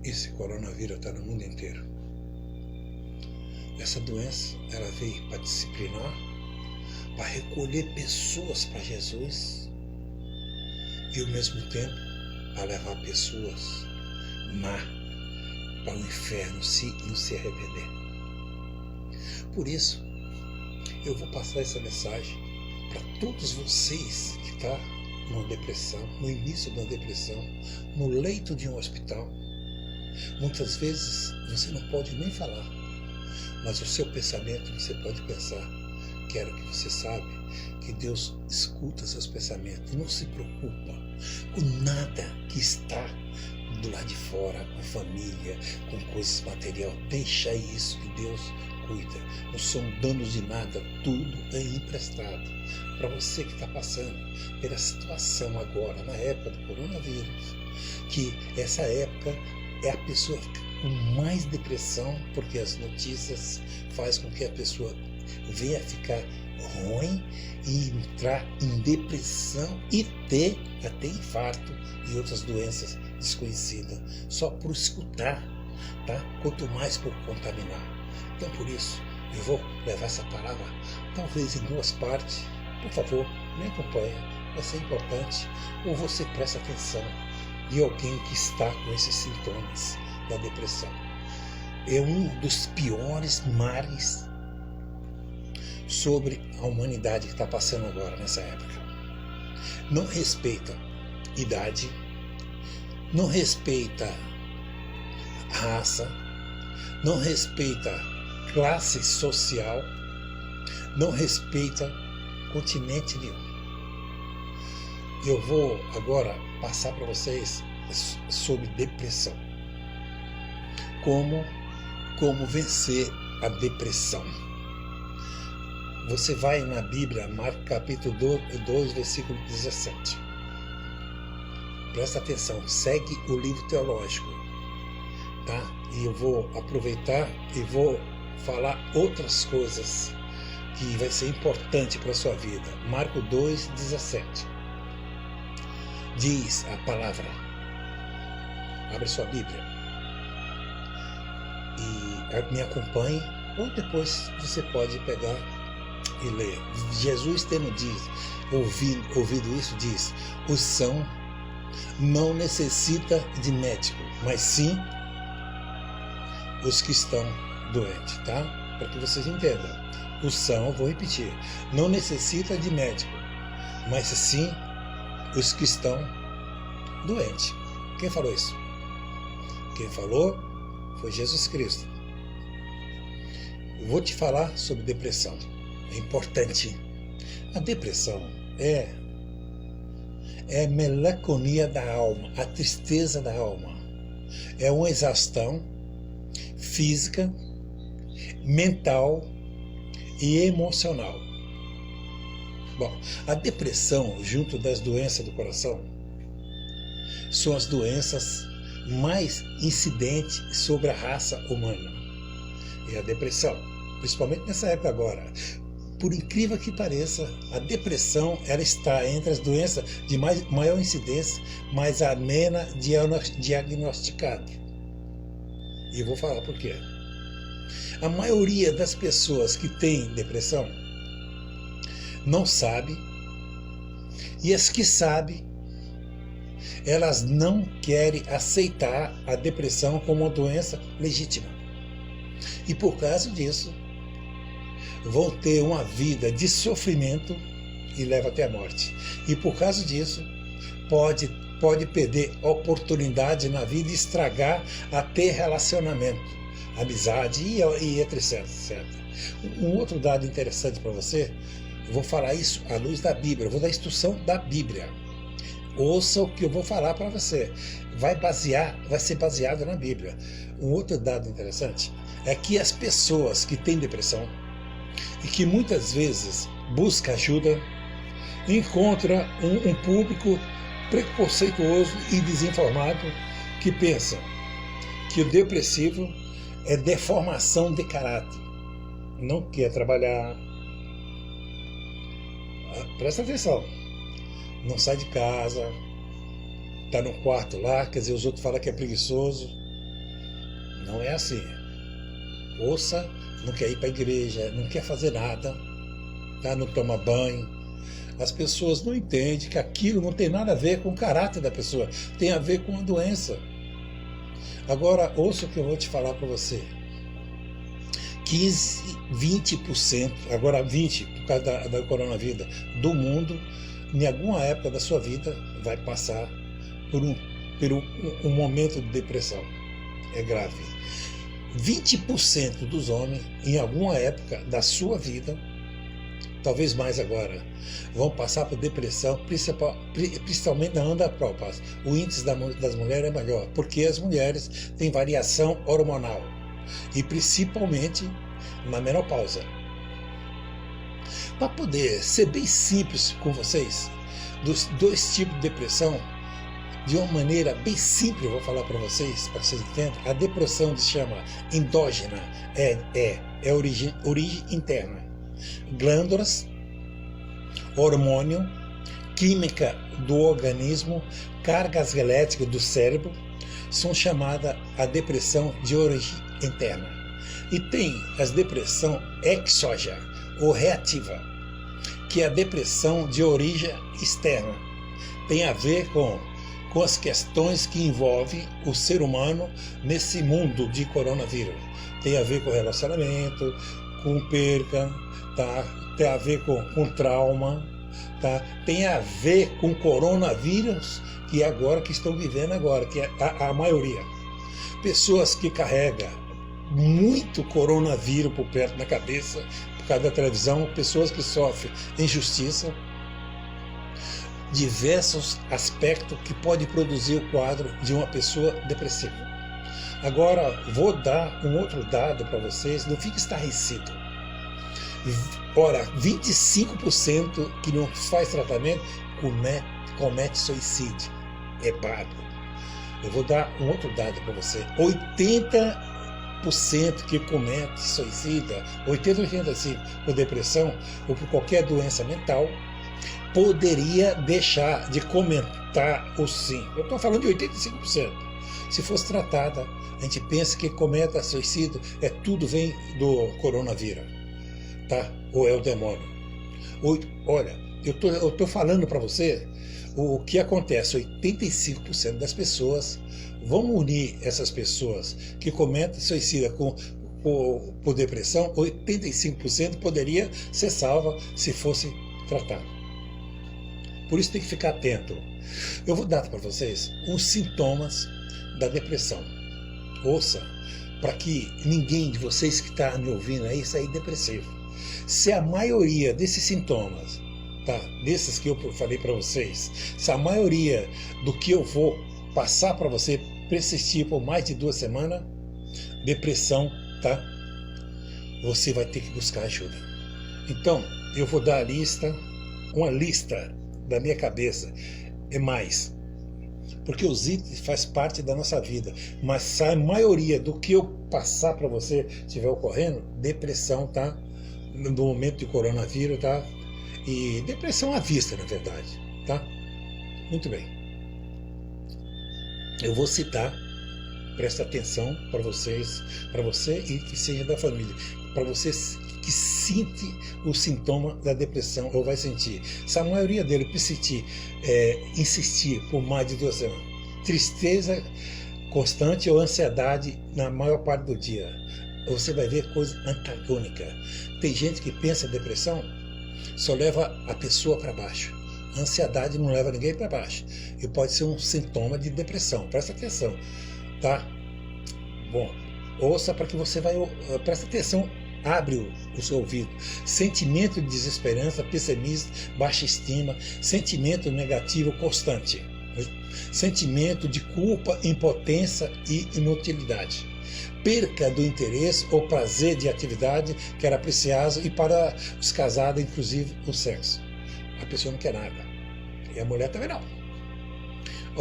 esse coronavírus está no mundo inteiro. Essa doença, ela veio para disciplinar, para recolher pessoas para Jesus e ao mesmo tempo para levar pessoas má para o inferno se não se arrepender. Por isso, eu vou passar essa mensagem para todos vocês que estão numa depressão, no início de uma depressão, no leito de um hospital. Muitas vezes você não pode nem falar, mas o seu pensamento você pode pensar. Quero que você saiba que Deus escuta seus pensamentos. Não se preocupa com nada que está do lado de fora, com família, com coisas material. Deixa isso que Deus cuida. Não são danos de nada, tudo é emprestado. Para você que está passando pela situação agora, na época do coronavírus, que essa época é a pessoa com mais depressão, porque as notícias fazem com que a pessoa venha ficar ruim e entrar em depressão e ter até infarto e outras doenças desconhecidas, só por escutar, tá? Quanto mais por contaminar. Então, por isso, eu vou levar essa palavra, talvez em duas partes. Por favor, me acompanhe, vai ser importante. Ou você presta atenção de alguém que está com esses sintomas da depressão. É um dos piores males sobre a humanidade que está passando agora, nessa época. Não respeita idade, não respeita raça, não respeita classe social, não respeita continente nenhum. Eu vou agora passar para vocês sobre depressão. Como vencer a depressão. Você vai na Bíblia, Marcos capítulo 2, versículo 17. Presta atenção, segue o livro teológico, tá? E eu vou aproveitar e vou falar outras coisas que vai ser importante para a sua vida. Marcos 2, 17. Diz a palavra. Abre sua Bíblia e me acompanhe, ou depois você pode pegar e ler. Jesus tendo ouvido isso, diz: o são não necessita de médico, mas sim os que estão doentes, tá? Para que vocês entendam. O são, vou repetir, não necessita de médico, mas sim os que estão doentes. Quem falou isso? Quem falou foi Jesus Cristo. Eu vou te falar sobre depressão. É importante. A depressão é a melancolia da alma, a tristeza da alma. É uma exaustão física, mental e emocional. Bom, a depressão, junto das doenças do coração, são as doenças mais incidentes sobre a raça humana. É a depressão, principalmente nessa época agora. Por incrível que pareça, a depressão ela está entre as doenças de maior incidência, mas a menos diagnosticada. E eu vou falar por quê. A maioria das pessoas que têm depressão não sabe, e as que sabem, elas não querem aceitar a depressão como uma doença legítima. E por causa disso, vão ter uma vida de sofrimento e leva até a morte. E por causa disso, pode perder oportunidade na vida e estragar até relacionamento, amizade e etc. Um outro dado interessante para você, eu vou falar isso à luz da Bíblia, eu vou dar a instrução da Bíblia. Ouça o que eu vou falar para você. Vai ser baseado na Bíblia. Um outro dado interessante é que as pessoas que têm depressão e que muitas vezes buscam ajuda, encontram um público preconceituoso e desinformado que pensa que o depressivo é deformação de caráter, não quer trabalhar. Presta atenção, não sai de casa, está no quarto lá, quer dizer, os outros falam que é preguiçoso, Não é assim. Ouça, não quer ir para a igreja, não quer fazer nada, tá? Não toma banho. As pessoas não entendem que aquilo não tem nada a ver com o caráter da pessoa, tem a ver com a doença. Agora, ouça o que eu vou te falar para você. 15, 20%, agora 20% por causa da coronavírus, do mundo, em alguma época da sua vida, vai passar por um momento de depressão. É grave. 20% dos homens, em alguma época da sua vida, talvez mais agora, vão passar por depressão, principalmente na andropause. O índice das mulheres é maior, porque as mulheres têm variação hormonal, e principalmente na menopausa. Para poder ser bem simples com vocês, dos dois tipos de depressão, de uma maneira bem simples, eu vou falar para vocês entendam. A depressão se chama endógena, é origem interna. Glândulas, hormônio, química do organismo, cargas elétricas do cérebro, são chamadas a depressão de origem interna. E tem as depressão exógena ou reativa, que é a depressão de origem externa. Tem a ver com as questões que envolvem o ser humano nesse mundo de coronavírus. Tem a ver com relacionamento, com perca, tá? Tem a ver com trauma, tá? Tem a ver com coronavírus que estão vivendo agora, que é a maioria. Pessoas que carregam muito coronavírus por perto da cabeça, por causa da televisão, pessoas que sofrem injustiça, diversos aspectos que pode produzir o quadro de uma pessoa depressiva. Agora, vou dar um outro dado para vocês, não fique estarrecido. Ora, 25% que não faz tratamento comete suicídio. É pago. Eu vou dar um outro dado para você. 80% que comete suicídio, 85% por depressão ou por qualquer doença mental, poderia deixar de comentar o sim. Eu estou falando de 85%. Se fosse tratada, a gente pensa que cometa suicídio, tudo vem do coronavírus, tá? Ou é o demônio. Olha, eu estou falando para você o que acontece. 85% das pessoas, vamos unir essas pessoas que cometem suicídio por depressão, 85% poderia ser salva se fosse tratado. Por isso tem que ficar atento. Eu vou dar para vocês os sintomas da depressão. Ouça, para que ninguém de vocês que está me ouvindo aí sair depressivo. Se a maioria desses sintomas, tá, desses que eu falei para vocês, se a maioria do que eu vou passar para você persistir por mais de 2 semanas, depressão, tá? Você vai ter que buscar ajuda. Então, eu vou dar uma lista da minha cabeça, é mais, porque os itens faz parte da nossa vida, mas se a maioria do que eu passar para você estiver ocorrendo, depressão, tá? No momento de coronavírus, tá? E depressão à vista, na verdade, tá? Muito bem. Eu vou citar, presta atenção para você e que seja da família, para vocês que sente o sintoma da depressão ou vai sentir. Se a maioria dele insistir por mais de 2 semanas, tristeza constante ou ansiedade na maior parte do dia, você vai ver coisa antagônica. Tem gente que pensa em depressão, só leva a pessoa para baixo. A ansiedade não leva ninguém para baixo. E pode ser um sintoma de depressão. Presta atenção, tá? Bom, ouça para que você vai... Presta atenção. Abre o seu ouvido. Sentimento de desesperança, pessimismo, baixa estima, sentimento negativo constante. Sentimento de culpa, impotência e inutilidade. Perca do interesse ou prazer de atividade que era apreciado e para os casados, inclusive o sexo. A pessoa não quer nada. E a mulher também não.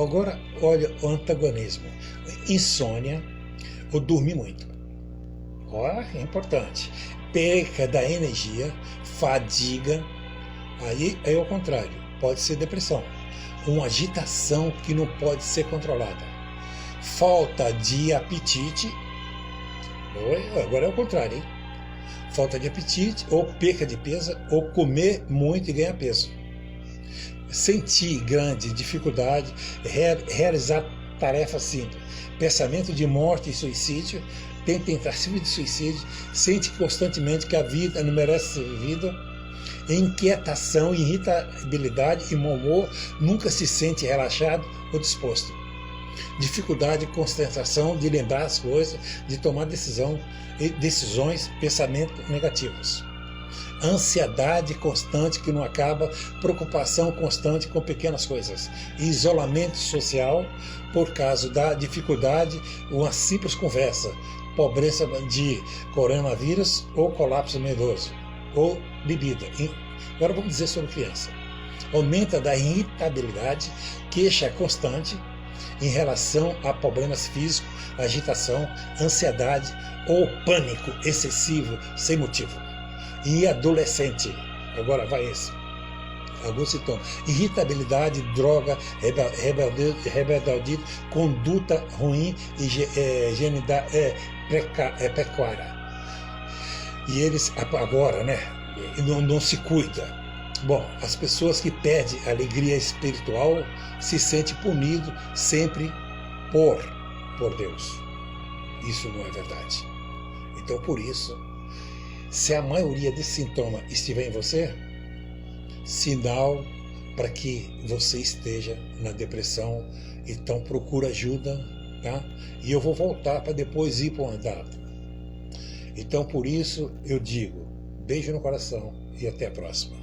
Agora, olha o antagonismo. Insônia ou dormir muito. Olha, é importante. Perca da energia, fadiga. Aí é o contrário. Pode ser depressão. Uma agitação que não pode ser controlada. Falta de apetite Agora é o contrário, hein? Falta de apetite, ou perca de peso, ou comer muito e ganhar peso. Sentir grande dificuldade, realizar tarefas simples, pensamento de morte e suicídio, tem tentativa de suicídio, sente constantemente que a vida não merece ser vivida, inquietação, irritabilidade e mau humor, nunca se sente relaxado ou disposto. Dificuldade, concentração de lembrar as coisas, de tomar decisões, pensamentos negativos. Ansiedade constante que não acaba, preocupação constante com pequenas coisas. Isolamento social por causa da dificuldade, uma simples conversa. Pobreza de coronavírus ou colapso nervoso. Ou bebida. Agora vamos dizer sobre criança. Aumenta da irritabilidade, queixa constante em relação a problemas físicos, agitação, ansiedade ou pânico excessivo sem motivo. E adolescente, agora vai esse. Alguns sintomas: irritabilidade, droga, rebeldia, conduta ruim e pecuária. E eles agora, né, não se cuida. Bom, as pessoas que perdem a alegria espiritual se sentem punidos sempre por Deus. Isso não é verdade. Então, por isso, se a maioria desse sintoma estiver em você, sinal para que você esteja na depressão, então procura ajuda, tá? E eu vou voltar para depois ir para uma data. Então, por isso, eu digo, beijo no coração e até a próxima.